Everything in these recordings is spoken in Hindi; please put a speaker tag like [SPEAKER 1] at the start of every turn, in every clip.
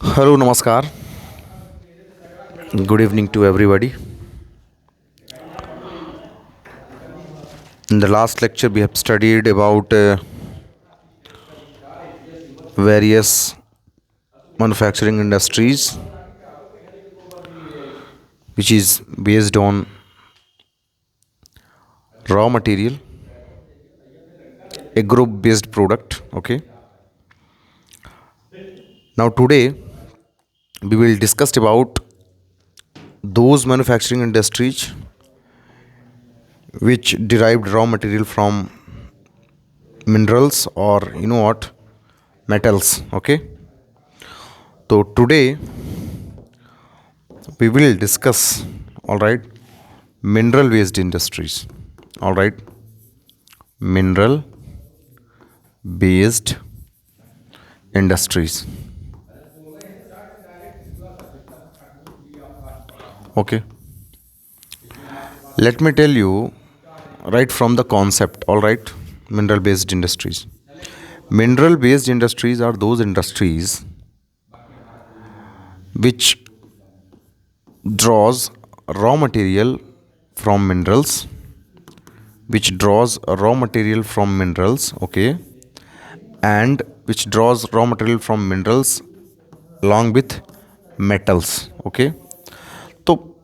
[SPEAKER 1] Hello, Namaskar. Good evening to everybody. In the last lecture, we have studied about various manufacturing industries, which is based on raw material, a group based product. Okay. Now, today, we will discuss about those manufacturing industries which derived raw material from minerals or metals. Okay. So, today, we will discuss, all right, mineral based industries, all right, mineral based industries. Okay, let me tell you right from the concept, all right. Mineral based industries, mineral based industries are those industries which draws raw material from minerals, okay, and which draws raw material from minerals along with metals. Okay, so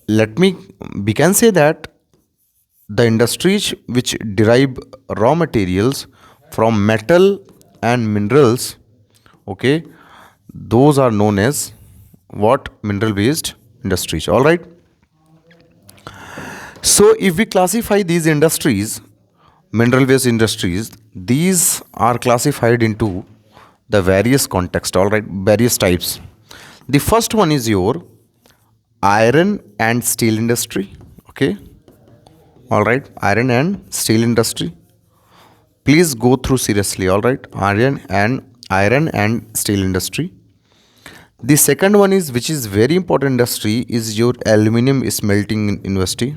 [SPEAKER 1] let me we can say that the industries which derive raw materials from metal and minerals, okay, those are known as what? Mineral based industries. All right. So if we classify these industries, mineral based industries, these are classified into the various context, all right, various types. The first one is your iron and steel industry. Okay, all right, iron and steel industry. Please go through seriously, all right, iron and steel industry. The second one is, which is very important industry, is your aluminum smelting industry.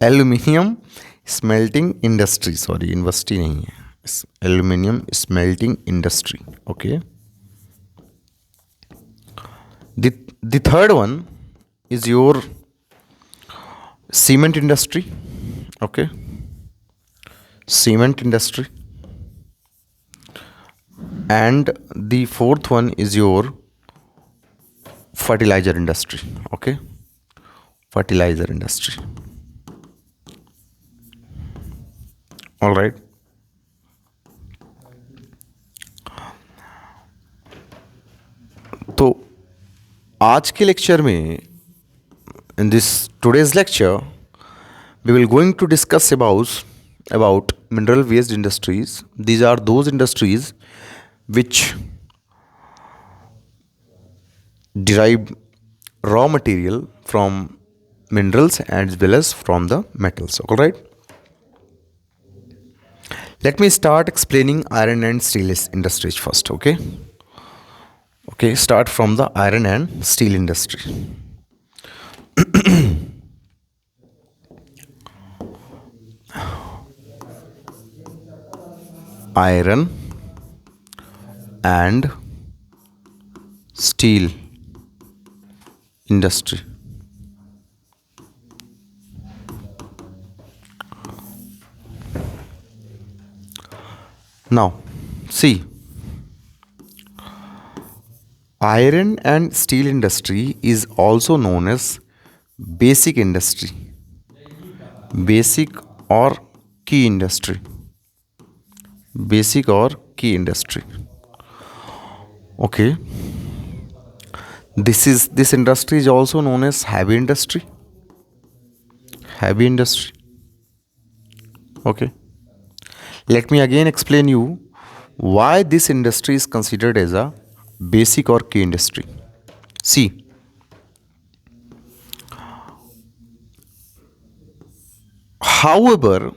[SPEAKER 1] Aluminium smelting industry, sorry, industry नहीं है, aluminum smelting industry. Okay, the third one is your cement industry. Okay, cement industry. And the fourth one is your fertilizer industry. Okay, fertilizer industry. All right. तो आज के लेक्चर में, in this today's lecture, we will going to discuss about mineral based industries. These are those industries which derive raw material from minerals as well as from the metals. All right. Let me start explaining iron and steel industries first. Okay. Okay. Start from the iron and steel industry. Iron and steel industry. Now, see, iron and steel industry is also known as basic industry, basic or key industry, basic or key industry. Okay, this industry is also known as heavy industry, heavy industry. Okay, let me again explain you why this industry is considered as a basic or key industry. See, however,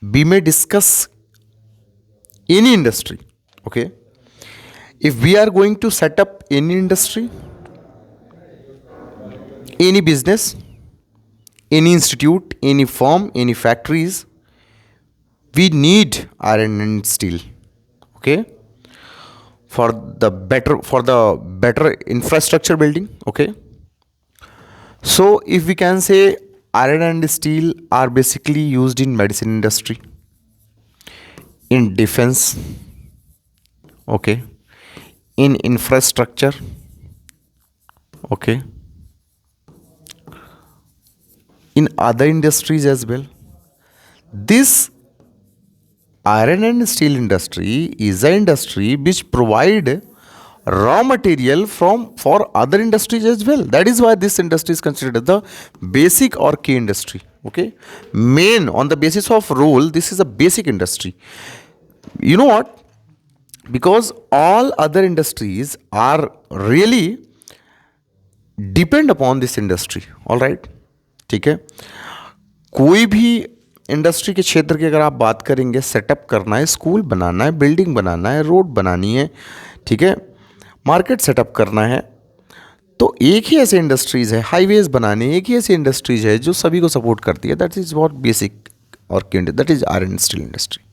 [SPEAKER 1] we may discuss any industry. Okay, if we are going to set up any industry, any business, any institute, any firm, any factories, we need iron and steel. Okay, for the better infrastructure building. Okay, so if we can say iron and steel are basically used in medicine industry, in defense, okay, in infrastructure, okay, in other industries as well. This iron and steel industry is an industry which provide raw material from for other industries as well. That is why this industry is considered the basic or key industry. Okay, main on the basis of role, this is a basic industry. You know what? Because all other industries are really depend upon this industry. All right, ठीक है. कोई भी इंडस्ट्री के क्षेत्र की अगर आप बात करेंगे, सेटअप करना है, स्कूल बनाना है, बिल्डिंग बनाना है, रोड बनानी है, ठीक है, मार्केट सेटअप करना है, तो एक ही ऐसे इंडस्ट्रीज़ है, हाईवेज बनाने, एक ही ऐसी इंडस्ट्रीज है जो सभी को सपोर्ट करती है. दैट इज़ वॉट बेसिक और that is iron and steel industry.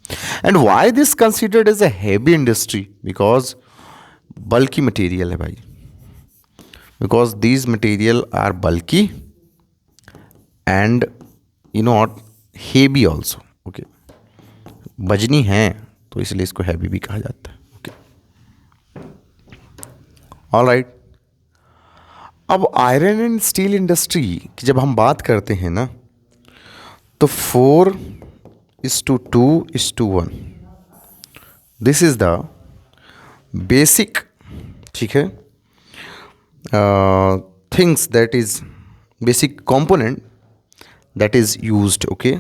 [SPEAKER 1] And why this considered as a heavy industry? Because bulky material है भाई. Because these material are bulky and you know what, heavy also. Okay, वजनी है तो इसलिए इसको हैवी भी कहा जाता है. Okay, all right. अब आयरन एंड स्टील इंडस्ट्री की जब हम बात करते हैं ना, तो 4:2:1 दिस इज द बेसिक, ठीक है, things that is basic component that is used. okay,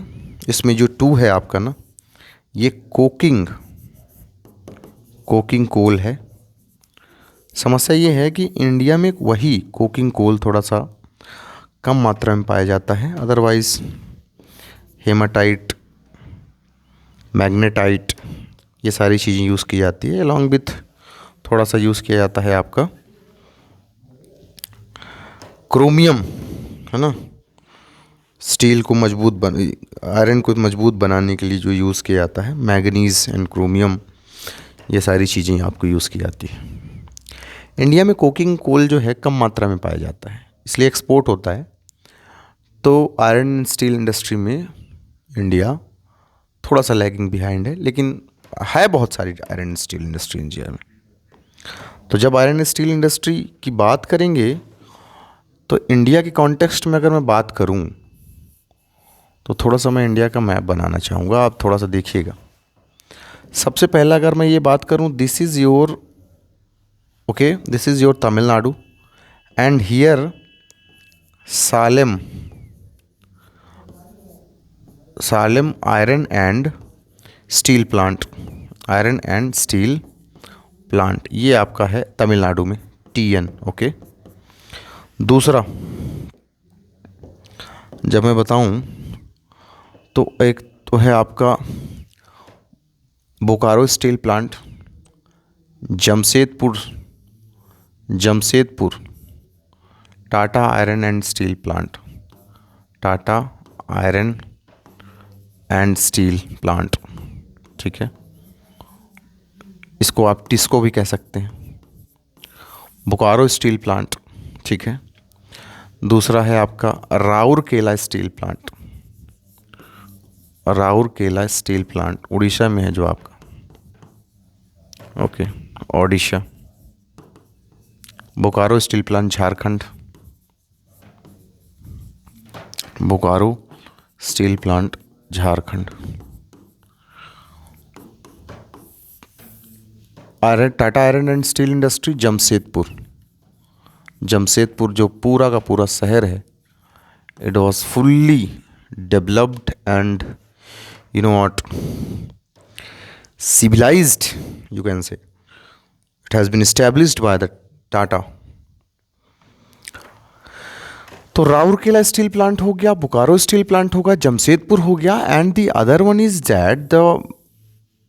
[SPEAKER 1] इसमें जो 2 है आपका ना, ये कोकिंग कोल है. समस्या ये है कि इंडिया में वही कोकिंग कोल थोड़ा सा कम मात्रा में पाया जाता है. अदरवाइज हेमाटाइट, मैग्नेटाइट, ये सारी चीज़ें यूज़ की जाती है. अलॉन्ग विथ थोड़ा सा यूज़ किया जाता है आपका क्रोमियम, है ना, स्टील को मजबूत आयरन को मजबूत बनाने के लिए जो यूज़ किया जाता है. मैग्नीज एंड क्रोमियम, ये सारी चीज़ें आपको यूज़ की जाती है. इंडिया में कोकिंग कोल जो है कम मात्रा में पाया जाता है, इसलिए एक्सपोर्ट होता है. तो आयरन एंड स्टील इंडस्ट्री में इंडिया थोड़ा सा लैगिंग बिहाइंड है, लेकिन है बहुत सारी iron and steel industry India में. तो जब आयरन एंड स्टील इंडस्ट्री की बात करेंगे, तो इंडिया के कॉन्टेक्स्ट में अगर मैं बात करूं, तो थोड़ा सा मैं इंडिया का मैप बनाना चाहूँगा. आप थोड़ा सा देखिएगा. सबसे पहला अगर मैं ये बात करूं, this is your Tamil Nadu, and here Salem iron and steel plant, ये आपका है तमिलनाडु में, TN. ओके, दूसरा जब मैं बताऊं, तो एक तो है आपका Bokaro steel plant, Jamshedpur Tata iron and steel plant, ठीक है. इसको आप टिस्को भी कह सकते हैं. बोकारो स्टील प्लांट, ठीक है. दूसरा है आपका राउरकेला स्टील प्लांट, उड़ीसा में है जो आपका. Okay, Odisha. Bokaro steel plant Jharkhand, Bokaro steel plant Jharkhand. Tata iron and steel industry Jamshedpur जो पूरा का पूरा शहर है, it was fully developed and you know what, civilized, you can say. It has been established by the Tata. तो राउरकेला स्टील प्लांट हो गया, बोकारो स्टील प्लांट होगा, जमशेदपुर हो गया, and the other one is that the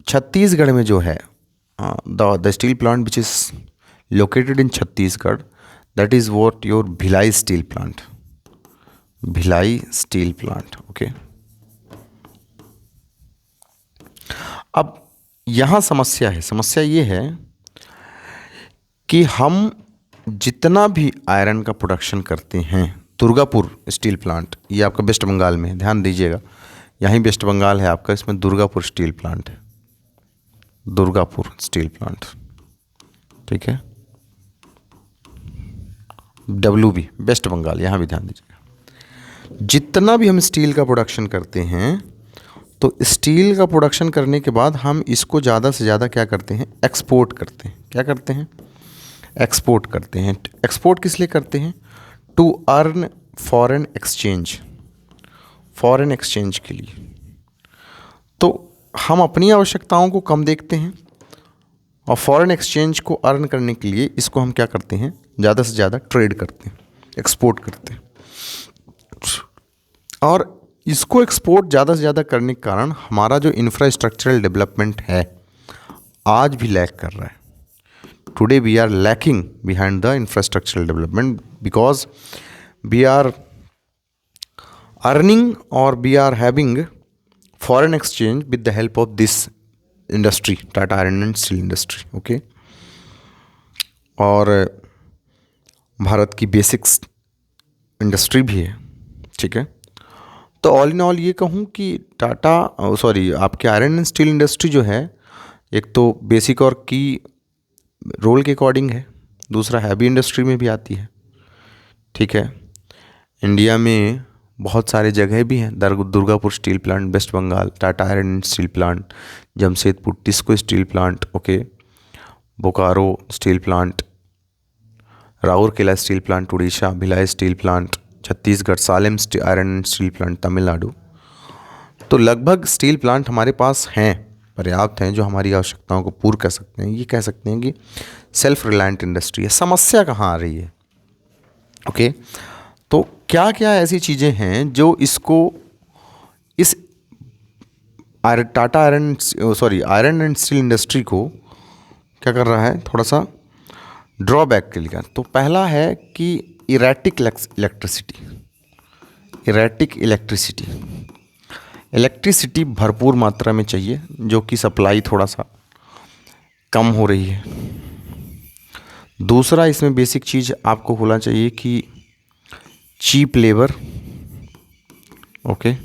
[SPEAKER 1] Chhattisgarh में जो है the steel plant which is located in Chhattisgarh, that is what your Bhilai steel plant. Okay, अब यहाँ समस्या ये है कि हम जितना भी आयरन का प्रोडक्शन करते हैं, दुर्गापुर स्टील प्लांट, ये आपका वेस्ट बंगाल में है, ध्यान दीजिएगा, यहीं वेस्ट बंगाल है आपका, इसमें दुर्गापुर स्टील प्लांट है, दुर्गापुर स्टील प्लांट, ठीक है, WB वेस्ट बंगाल, यहाँ भी ध्यान दीजिएगा। जितना भी हम स्टील का प्रोडक्शन करते हैं, तो स्टील का प्रोडक्शन करने के बाद हम इसको ज़्यादा से ज़्यादा क्या करते हैं, एक्सपोर्ट करते हैं। क्या करते हैं, एक्सपोर्ट करते हैं। एक्सपोर्ट किस लिए करते हैं, to earn foreign exchange, foreign exchange के लिए। तो हम अपनी आवश्यकताओं को कम देखते हैं और फॉरेन एक्सचेंज को अर्न करने के लिए इसको हम क्या करते हैं, ज़्यादा से ज़्यादा ट्रेड करते हैं, एक्सपोर्ट करते हैं। और इसको एक्सपोर्ट ज़्यादा से ज़्यादा करने के कारण हमारा जो इंफ्रास्ट्रक्चरल डेवलपमेंट है आज भी लैक कर रहा है। Today we are lacking behind the infrastructural development because we are earning और we are having foreign exchange with the help of this industry, Tata iron and steel industry. Okay, और भारत की बेसिक्स इंडस्ट्री भी है, ठीक है। तो ऑल इन ऑल ये कहूँ कि टाटा सॉरी आपके आयरन एंड स्टील इंडस्ट्री जो है, एक तो बेसिक और की रोल के अकॉर्डिंग है, दूसरा हैवी इंडस्ट्री में भी आती है, ठीक है। इंडिया में बहुत सारे जगह भी हैं, Durgapur steel plant West Bengal, Tata iron and steel plant, Jamshedpur TISCO steel plant, okay, Bokaro steel plant, Rourkela steel plant Orissa, Bhilai steel plant Chhattisgarh, Salem iron and steel plant Tamil Nadu. तो लगभग स्टील प्लांट हमारे पास हैं, पर्याप्त हैं, जो हमारी आवश्यकताओं को पूर्ण कर सकते हैं। ये कह सकते हैं कि सेल्फ रिलायंट इंडस्ट्री है। समस्या कहाँ आ रही है, ओके, तो क्या क्या ऐसी चीज़ें हैं जो इसको इस Tata iron and steel industry को क्या कर रहा है, थोड़ा सा ड्रॉबैक के लिए। तो पहला है कि इरेटिक इलेक्ट्रिसिटी भरपूर मात्रा में चाहिए, जो कि सप्लाई थोड़ा सा कम हो रही है। दूसरा इसमें बेसिक चीज़ आपको होना चाहिए कि cheap labour, okay,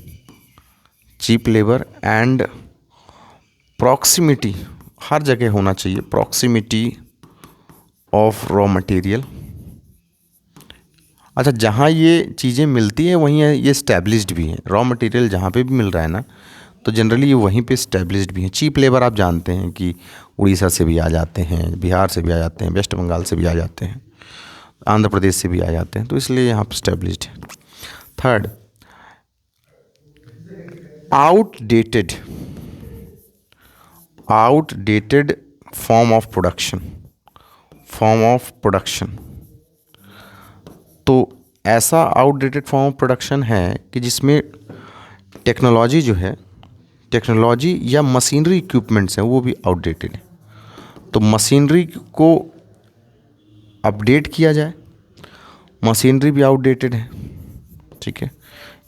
[SPEAKER 1] cheap labour and proximity हर जगह होना चाहिए, प्रॉक्सिमिटी ऑफ रॉ मटेरियल। अच्छा, जहाँ ये चीज़ें मिलती हैं वहीं ये इस्टेब्लिश्ड भी हैं। रॉ मटेरियल जहाँ पे भी मिल रहा है ना, तो जनरली ये वहीं पे इस्टेब्लिश्ड भी हैं। चीप लेबर आप जानते हैं कि उड़ीसा से भी आ जाते हैं, बिहार से भी आ जाते हैं, वेस्ट बंगाल से भी आ जाते हैं, आंध्र प्रदेश से भी आ जाते हैं, तो इसलिए यहाँ पे इस्टेब्लिश्ड है। Third, outdated form of production. तो ऐसा आउटडेटेड फॉर्म ऑफ प्रोडक्शन है कि जिसमें टेक्नोलॉजी जो है, टेक्नोलॉजी या मशीनरी इक्विपमेंट्स हैं, वो भी आउटडेटेड है। तो मशीनरी को अपडेट किया जाए, मशीनरी भी आउटडेटेड है, ठीक है,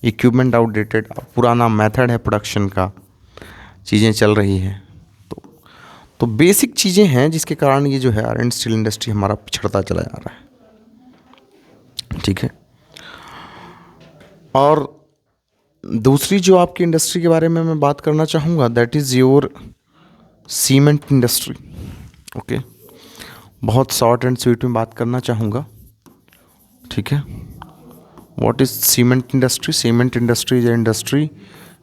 [SPEAKER 1] इक्विपमेंट आउटडेटेड, पुराना मेथड है प्रोडक्शन का, चीज़ें चल रही हैं। तो बेसिक चीज़ें हैं जिसके कारण ये जो है आयरन स्टील इंडस्ट्री हमारा पिछड़ता चला जा रहा है, ठीक है। और दूसरी जो आपकी इंडस्ट्री के बारे में मैं बात करना चाहूँगा, that is your cement industry, okay. बहुत शॉर्ट एंड स्वीट में बात करना चाहूँगा, ठीक है। What is cement industry? Cement industry is a industry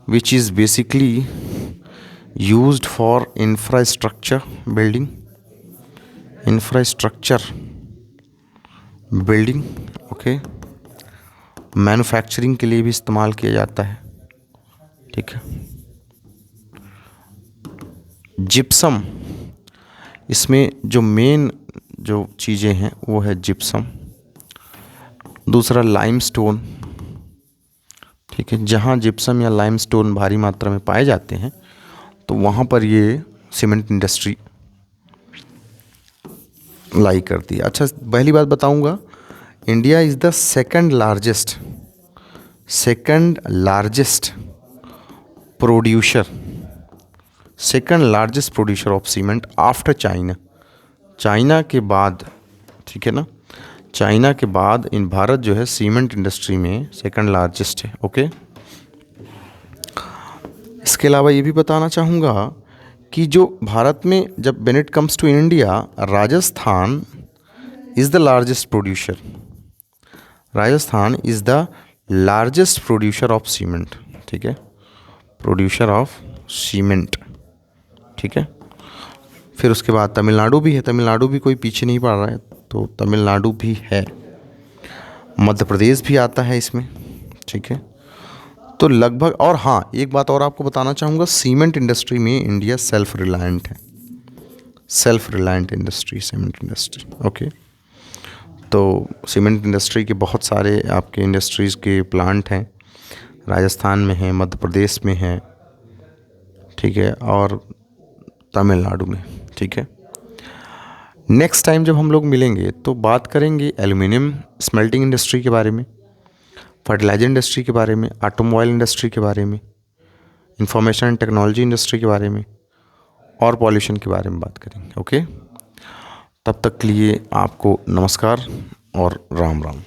[SPEAKER 1] which is basically used for infrastructure building, okay, manufacturing के लिए भी इस्तेमाल किया जाता है, ठीक है। जिप्सम, इसमें जो मेन जो चीज़ें हैं वो है जिप्सम। दूसरा लाइमस्टोन, ठीक है, जहाँ जिप्सम या लाइमस्टोन भारी मात्रा में पाए जाते हैं तो वहाँ पर ये सीमेंट इंडस्ट्री लाई करती है। अच्छा, पहली बात बताऊँगा, India is the second largest producer of cement after China. China के बाद ठीक है ना। चाइना के बाद इन भारत जो है सीमेंट इंडस्ट्री में सेकंड लार्जेस्ट है। ओके, इसके अलावा ये भी बताना चाहूँगा कि जो भारत में जब when it comes to India, Rajasthan is the largest producer. Rajasthan is the largest producer of cement. ठीक है, प्रोड्यूसर ऑफ सीमेंट। ठीक है, फिर उसके बाद तमिलनाडु भी है, तमिलनाडु भी कोई पीछे नहीं पड़ रहा है, तो तमिलनाडु भी है। मध्य प्रदेश भी आता है इसमें। ठीक है, तो लगभग, और हाँ एक बात और आपको बताना चाहूँगा, सीमेंट इंडस्ट्री में इंडिया सेल्फ रिलायंट है। Self reliant industry, cement industry. Okay, तो सीमेंट इंडस्ट्री के बहुत सारे आपके इंडस्ट्रीज़ के प्लांट हैं, राजस्थान में है, मध्य प्रदेश में है, ठीक है, और तमिलनाडु में। ठीक है, नेक्स्ट टाइम जब हम लोग मिलेंगे तो बात करेंगे एल्युमिनियम स्मेल्टिंग इंडस्ट्री के बारे में, फर्टिलाइजर इंडस्ट्री के बारे में, ऑटोमोबाइल इंडस्ट्री के बारे में, इंफॉर्मेशन एंड टेक्नोलॉजी इंडस्ट्री के बारे में, और पॉल्यूशन के बारे में बात करेंगे। ओके, तब तक के लिए आपको नमस्कार और राम राम।